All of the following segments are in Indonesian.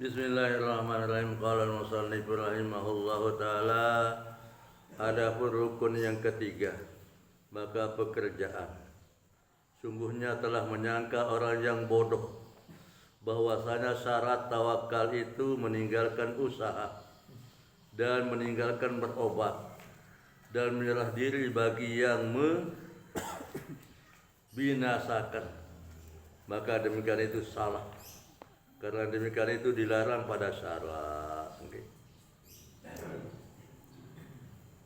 Bismillahirrahmanirrahim. Qala al-musannif rahimahullahu taala, adapun rukun yang ketiga, maka pekerjaan. Sungguhnya telah menyangka orang yang bodoh bahwasanya syarat tawakal itu meninggalkan usaha dan meninggalkan berobat dan menyerah diri bagi yang membinasakan. Maka demikian itu salah. Karena demikian itu dilarang pada syarat. Okay.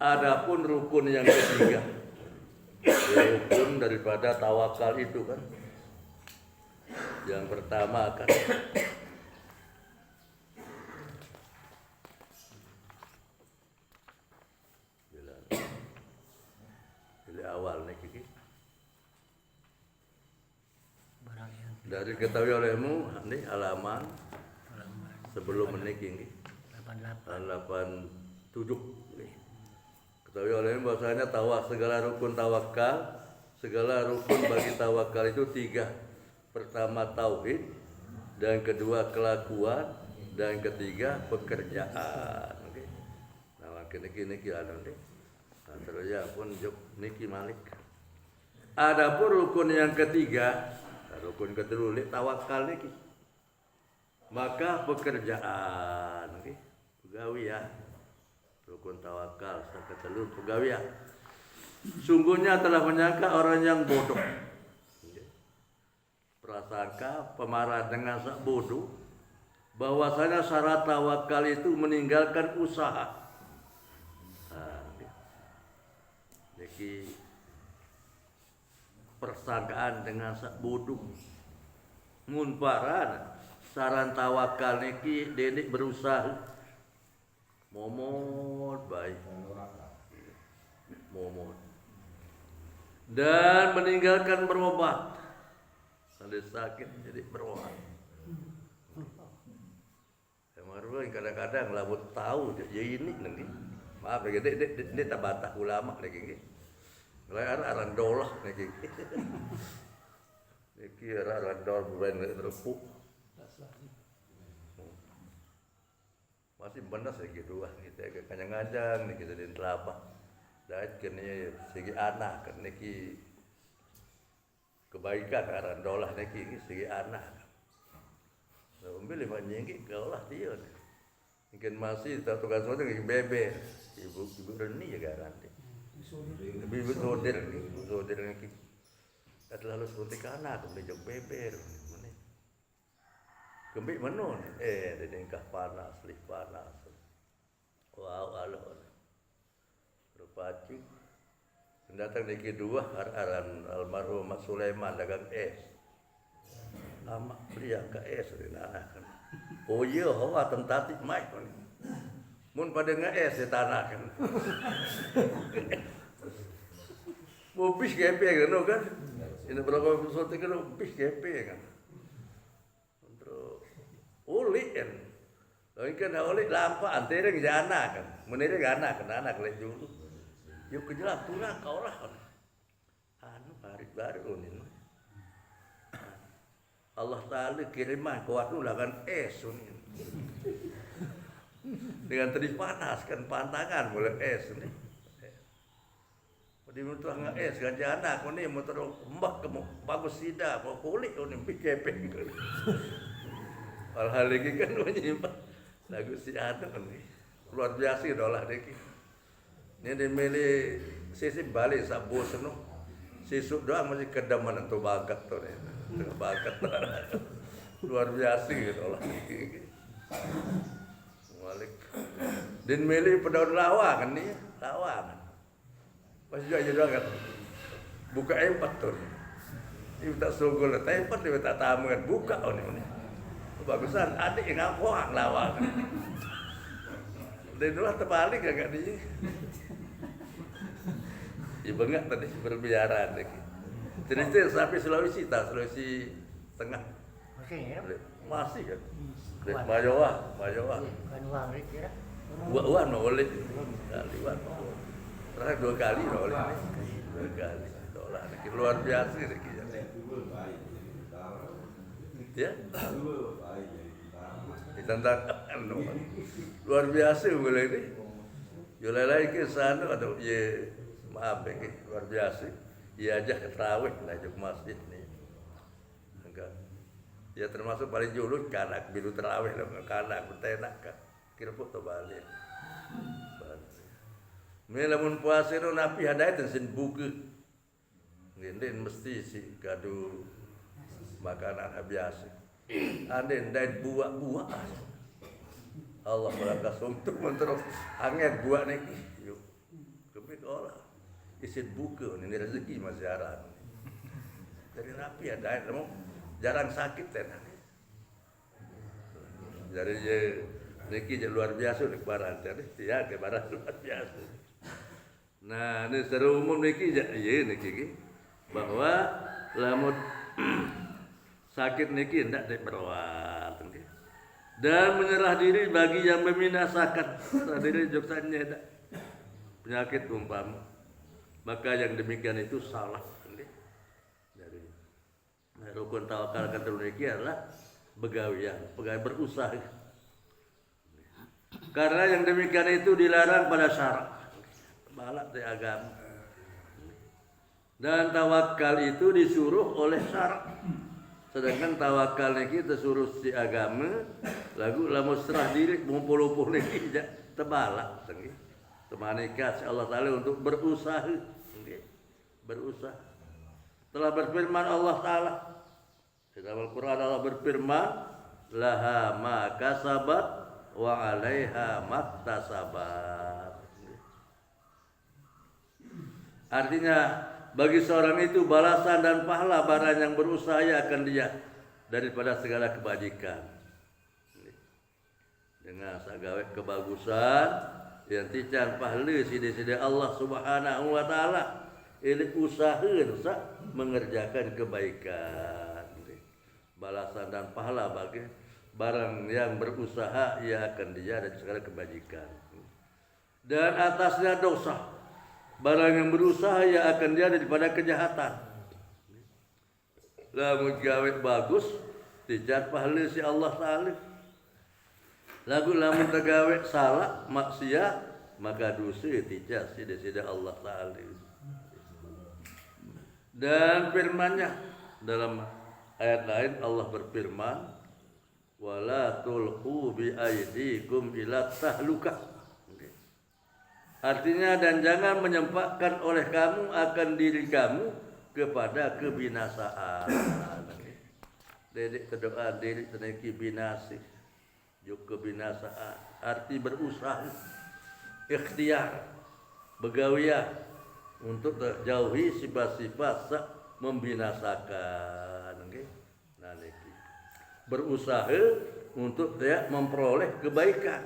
Adapun rukun yang ketiga, rukun daripada tawakal itu kan. Yang pertama kan bila awal nih Kiki. Dari ketahui olehmu ini halaman sebelum menikah ini 87 nih. Ketahui olehmu bahwasanya segala rukun tawakal, segala rukun bagi tawakal itu tiga. Pertama tauhid, dan kedua kelakuan, dan ketiga pekerjaan. Okay. Nah makin niki anu nih. Nah, terus ya pun jok niki malik. Adapun rukun yang ketiga, rukun kedua tawakal niki. Maka pekerjaan, okay. Pegawi ya. Rukun tawakal sakatelur pegawi ya. Sungguhnya telah menyangka orang yang bodoh. Okay. Prasangka pemarah dengan sak bodoh bahwasanya syarat tawakal itu meninggalkan usaha. Nah, okay. Niki persangkaan dengan sak bodoh mun paran saran tawakal niki denik berusaha momot baik momot dan meninggalkan berobat ada sakit jadi berobat. Kemarin kadang-kadang labut tahu jadi ini nanti maaf ya dia tabatah ulama lagi. Lain aran dolah niki. Niki aran dolah bukan repuk. Masih benar segitu dua kita agak kanyang-kanyang niki jadi telapa. Dait kene segi anak niki kebaikan aran dolah niki segi anak. Ambil lima nyengki kaulah dia. Mungkin masih tukang sesuatu niki bebe. Ibu Reni ya garanti. Ibu soder ni terlalu seperti anak kembali beber kembali menon dedengkah panas lih panas wow alo rupaci datang di kedua aran almarhum Mas Sulaiman dagang es amak beli ke es anak oh iya hawa tentatif mai mun pada ngees di tanah kan. Mau bis gepe kan? Ini berapa sesuatu kan bis gepe kan? Untuk uli kan. Lalu kan uli lampa antara jana kan. Menire anak kan anak lagi dulu. Yuk kejelak tulang kau lah kan. Anu hari baru ini. Allah Taala kirimah kuat lah kan es ini. Dengan tadi panas kan pantangan boleh es ni. Di mutuh es kan jana ko ni mutuh mbak ke bagus sida ko kulit ko ni pikepeng. Hal lagi kan nyimpan lagu si anu kan luar biasa dolah deki. Ni dimili sisi balik sak bos no. Sisuk doang masih kedaman untuk bagat tu ni. Bagat luar biasa dolah deki. Malik. Dan milih pedaun lawa kan ni, lawa kan. Pas juga kan. Buka empat tu. Ini tak sogol, tak empat dia tak tamu kan buka ni. Bagusan adik yang ngapuang lawa kan. Dan dulu terbalik agak ni. Ibu enggak tadi berbiara lagi. Cerita sampai Sulawesi Tengah. Masih kan. Mayowa. Buat oleh kali terakhir 2 kali oleh 2 kali dolar luar biasa ya tentang luar biasa mulai ini. Julalai ke sana atau ye maaf ya luar biasa. Ia aja ke terawih lah ke masjid nih. Enggak. Ya termasuk paling juluk kanak biru terawih lah kanak betenak kan. Kira foto balik. Melamun puasa itu napi hadai tensin buku. Ngenden mesti si kadu makanan biasa. Anden dan buah-buah. Allah berkas untuk menterus angin buah nih. Yuk. Kemit orang. Isit buku ini rezeki masyarakat. Dari napi hadai kamu jarang sakit kan. Dari niki luar biasa nih barang tadi. Ya ke barang luar biasa. Nah, ini secara umum niki ya niki bahwa lamun sakit niki hendak diperawat dan menyerah diri bagi yang membinasakan diri joksannya penyakit umpama, maka yang demikian itu salah. Dari rukun tawakal kata niki adalah begawian, berusaha. Karena yang demikian itu dilarang pada syarat. Balak dari agama. Dan tawakal itu disuruh oleh syarat. Sedangkan tawakal niki disuruh si agama, lagu lamun serah diri mumpul-mumpul niki tebalak tenggi. Temanika si Allah Taala untuk berusaha. Berusaha. Telah berfirman Allah Taala dalam Al-Qur'an, Allah berfirman, laha ma kasabat wa 'alaiha maktasabat. Artinya bagi seorang itu balasan dan pahala barang yang berusaha akan dia daripada segala kebajikan. Dengan sagawet kebagusan yang tican pahala sidi-sidi Allah Subhanahu wa taala ini usaha mengerjakan kebaikan. Balasan dan pahala bagi barang yang berusaha ia akan dia dari segala kebajikan. Dan atasnya dosa. Barang yang berusaha ya akan dia daripada kejahatan. Lamun gawe bagus, dicat pahala si Allah Taala. Lagu lamun tegawe salah, maksiat, maka dosa dicat sida-sida Allah Taala. Dan firman-Nya dalam ayat lain Allah berfirman, wala tulqu bi aydikum ila tahlukah. Artinya dan jangan menyempatkan oleh kamu akan diri kamu kepada kebinasaan. Dedek kedoa dedek teneki binasi, juk kebinasaan. Arti berusaha, ikhtiar, begawian untuk terjauhi sifat-sifat membinasakan. Nah, niki berusaha untuk dia memperoleh kebaikan.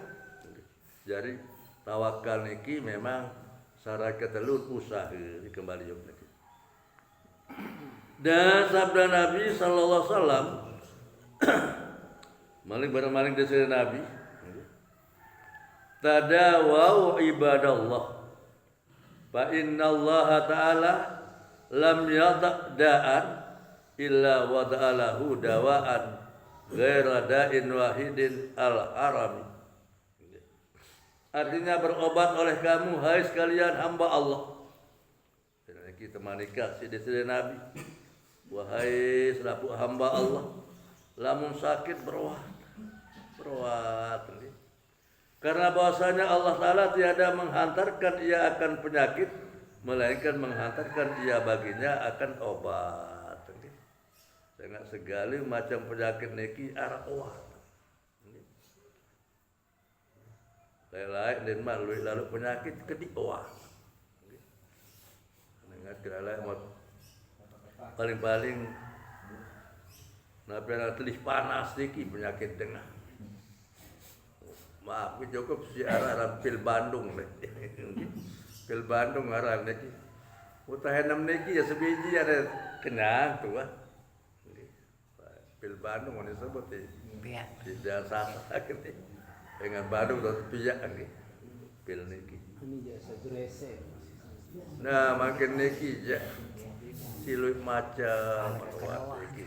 Jadi tawakal niki memang syarat ketelun usaha kembali yuk niki. Dan sabda Nabi sallallahu alaihi wasallam maling dari Nabi, tadawau ibadallah fa innallaha ta'ala lam yada' da'an illa wada'alahu dawa'an ghaira da'in wahidin al-harami. Artinya berobat oleh kamu hai sekalian hamba Allah. Kita manika sidi-sidi Nabi. Wahai selaku hamba Allah, lamun sakit beruat. Karena bahwasanya Allah Ta'ala tiada menghantarkan ia akan penyakit, melainkan menghantarkan ia baginya akan obat. Dengan segala macam penyakit niki arah obat. Lain dan malu lalu penyakit kedua. Dengan kelala paling nabi tulis panas niki penyakit tengah. Maaf cukup si arah pil Bandung pil Bandung arah niki. Utahenam niki ya sebiji ada kenyang tuh pil Bandung mana sebut tidak sasa gitu. Dengan Bandung atau pijak lagi pil niki. Nah makin niki je siluit macam niki.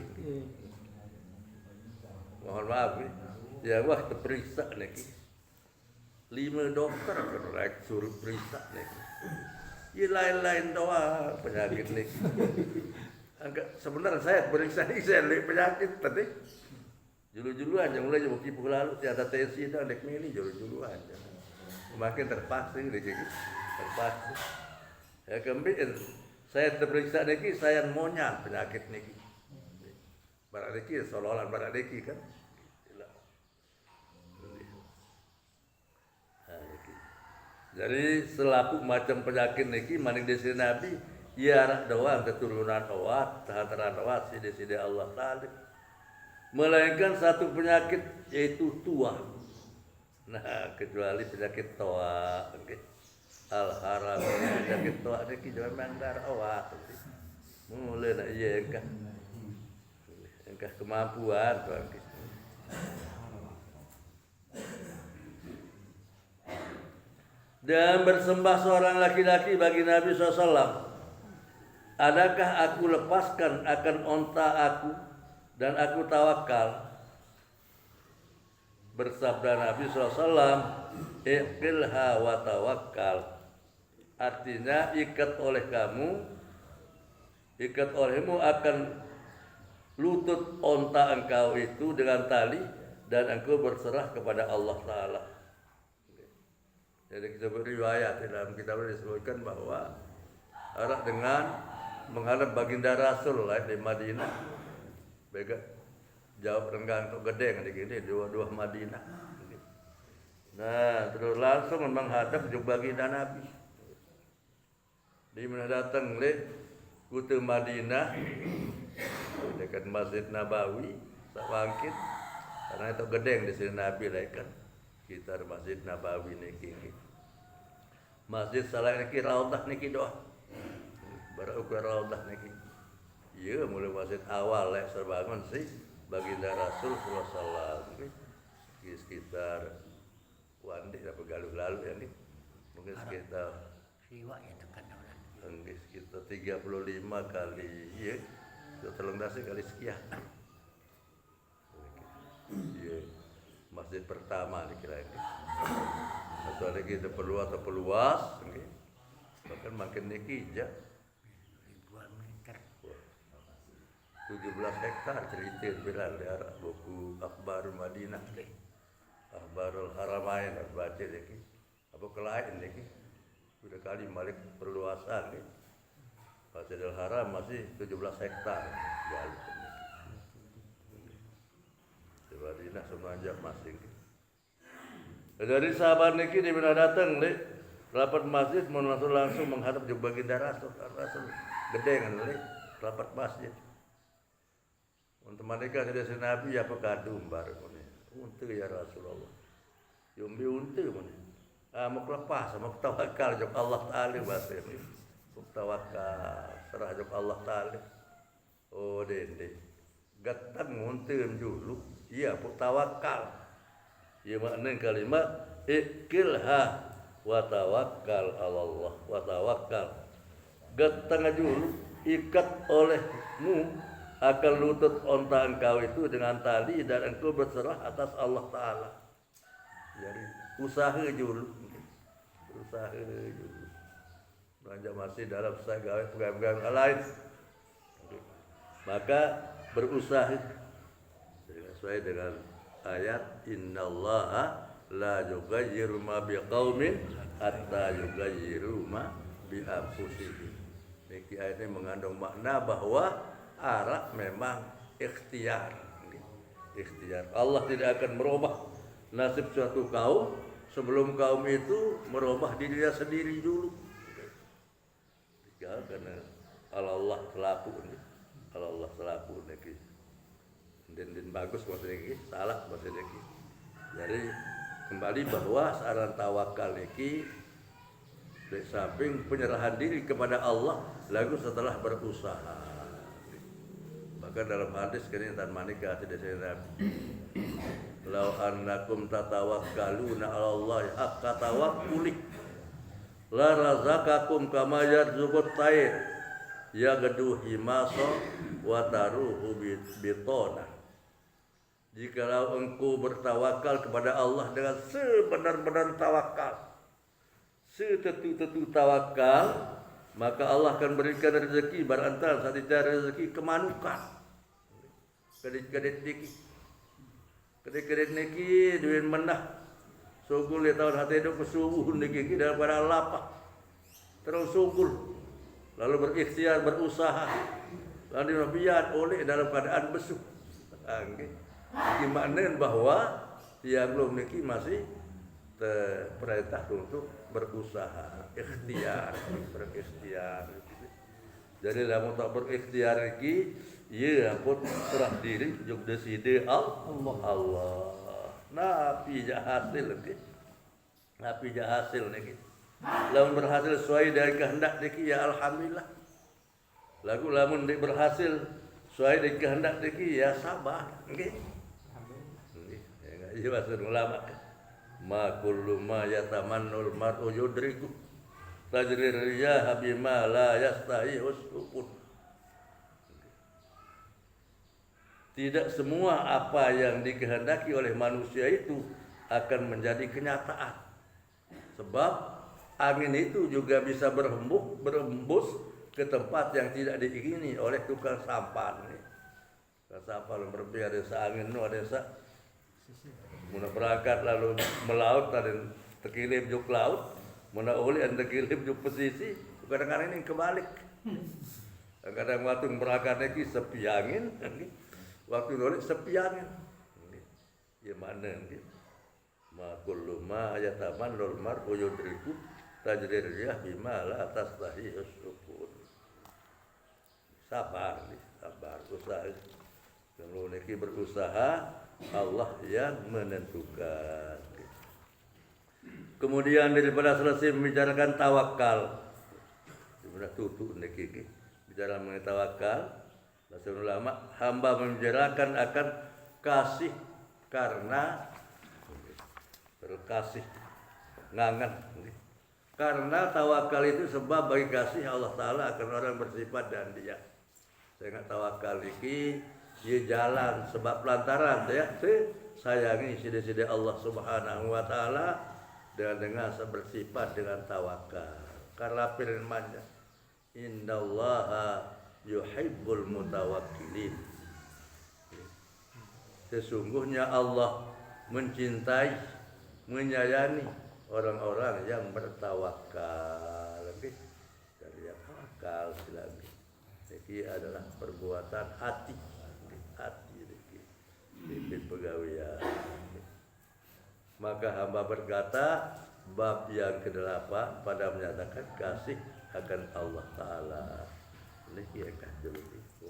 Mohon maaf nih. Ya wah terperiksa niki. 5 dokter kan rek suruh periksa niki. Ya lain-lain doang penyakit niki. Sebenarnya saya periksa ini saya lihat penyakit tadi. Julu-juluan yang mulai jauh kipu lalu tiada tensi dah dek ini julu-juluan. Makin terpaksa niki. Terpaksa. Ya kemudian saya terperiksa niki saya monyang penyakit niki. Barak niki seolah-olah barak niki kan. Jadi selaku macam penyakit niki maning desi Nabi ya anak doang keturunan awat tahantaran awat sidi Allah Ta'ala melainkan satu penyakit yaitu tua. Nah kecuali penyakit tua okay. Al-haram penyakit tua niki memang darah awat mulai nak iya engkah kemampuan okay. Dan bersembah seorang laki-laki bagi Nabi SAW. Adakah aku lepaskan akan onta aku dan aku tawakal? Bersabda Nabi SAW, iqilha wa tawakkal. Artinya ikat olehmu akan lutut onta engkau itu dengan tali dan engkau berserah kepada Allah Ta'ala. Jadi kita beriwayat dalam kitab disebutkan bahwa arah dengan menghadap baginda Rasul di Madinah. Bega jawab renggang untuk gedeng di dua Madinah. Nah, terus langsung menghadap juga baginda Nabi. Di mana datang le kutu Madinah dekat Masjid Nabawi tak bangkit karena itu gedeng di sini Nabi kan. Sekitar Masjid Nabawi niki. Masjid salah niki raudhah niki doa. Baru ukur raudhah niki. Iya mulai masjid awal serbangun sih baginda Rasul sallallahu alaihi wasallam di sekitar Wandi apa galuh lalu ya nih. Mungkin sekitar riwayat tekan orang. Mungkin sekitar 35 kali iya. Telung dasi kali sekian. Iya. Masjid pertama dikira ini. Atau lagi itu peluas, okay. Bahkan makin niki ja. Ribuan meter. 17 hektar cerita Bilal di arah buku Akhbar Madinah, Akhbarul Haramain baca niki. Apa kelain niki? Sudah kali balik perluasan nih. Masjidil Haram masih 17 hektar. Jauh. Madinah semenjak masing. Dari sahabat niki di mana datang le rapat masjid langsung menghadap juga baginda Rasul gedengan le rapat masjid. Untuk mereka dari Nabi apa kadum baru ni. Untuk ya Rasulullah. Yumbi untuk ni. Mau lepas, mau tawakal jok Allah Taala bahasa ini. Tawakal serah jok Allah Taala. Oh dende. Gatang ngunteun dulu. Iya, tawakal. Ia makna kalimat ikilha wa tawakkal Allah wa tawakkal. Gatang dulu ikat olehmu akan lutut onta engkau itu dengan tali dan engkau berserah atas Allah Ta'ala. Jadi usaha dulu. Usaha dulu. Belanja masih dalam segala pegangan lain. Maka berusaha sesuai dengan ayat innallaha la yughayyiru ma biqaumin hatta yughayyiru ma bi anfusihim. Niki ayat ini mengandung makna bahwa arak memang ikhtiar. Ikhtiar. Allah tidak akan merubah nasib suatu kaum sebelum kaum itu merubah dirinya sendiri dulu. Karena Allah selaku niki. Dan bagus maksudnya ini, salah maksudnya ini. Jadi kembali bahwa saran tawakal ini di samping penyerahan diri kepada Allah lalu setelah berusaha. Maka dalam hadis kenyataan manika tidak saya Lau annakum tatawakkaluna 'ala Allah haqqa tawakkuli la razaqakum kama yarzuqut tayr ya gaduh himasa wa taruhu bitona. Jikalau engkau bertawakal kepada Allah dengan sebenar-benar tawakal, setetu-tetu tawakal, maka Allah akan berikan rezeki barantara saat dicari rezeki kemanukan. Kedek niki duit menah. Sugul dia tahun hati hidup kesubuh niki daripada lapah. Terus sugul. Lalu berikhtiar, berusaha. Lalu biar oleh dalam keadaan besuh. Gimana bahwa yang belum niki masih perintah untuk berusaha, ikhtiar, berikhtiar. Jadi lamun tak berikhtiar lagi, ya pun serah diri juk deside Allah. Napi jah hasil lagi. Napi jah hasil lagi. Lamun berhasil sesuai dari kehendak lagi, ya alhamdulillah. Lagu lamun berhasil sesuai dari kehendak lagi, ya sabar. Nggih. Iya bahasa ulama. Ma kullu ma yatamannul mar'u yudriku tajrir riyah bima la yastahi usukun. Tidak semua apa yang dikehendaki oleh manusia itu akan menjadi kenyataan. Sebab angin itu juga bisa berembus ke tempat yang tidak diingini oleh tukang sampan. Tukang sampan berbeda desa angin nu desa muna berangkat lalu melaut dan terkilim juk laut, muna uli dan terkilim juk pesisi. Kadang-kadang ini kebalik. Kadang waktu berangkat lagi sepi angin, waktu nulis sepi angin. Ya mana gitu. Ma kullu ma yatamannul mar'u yudriku tajrir riyah bima la tastahi usukun. Sabar, usaha. Kalau niki berusaha, Allah yang menentukan. Kemudian daripada selesai membicarakan tawakal, dimana tutup niki bicara mengenai tawakal, Rasul ulama hamba membicarakan akan kasih karena berkasih ngangan. Karena tawakal itu sebab bagi kasih Allah Ta'ala akan orang bersifat dan dia. Saya ingat tawakal niki dia jalan sebab lantaran ya sayangi sida-sida Allah Subhanahu wa taala dengan bersifat dengan tawakal. Karena firman-Nya, innallaha yuhibbul mutawakkilin. Sesungguhnya Allah mencintai, menyayangi orang-orang yang bertawakal. Dari yang tawakal lagi. Ini adalah perbuatan hati pimpin pegawaian. Maka hamba berkata bab yang ke-8 pada menyatakan kasih akan Allah Ta'ala. Ini kira-kira dulu.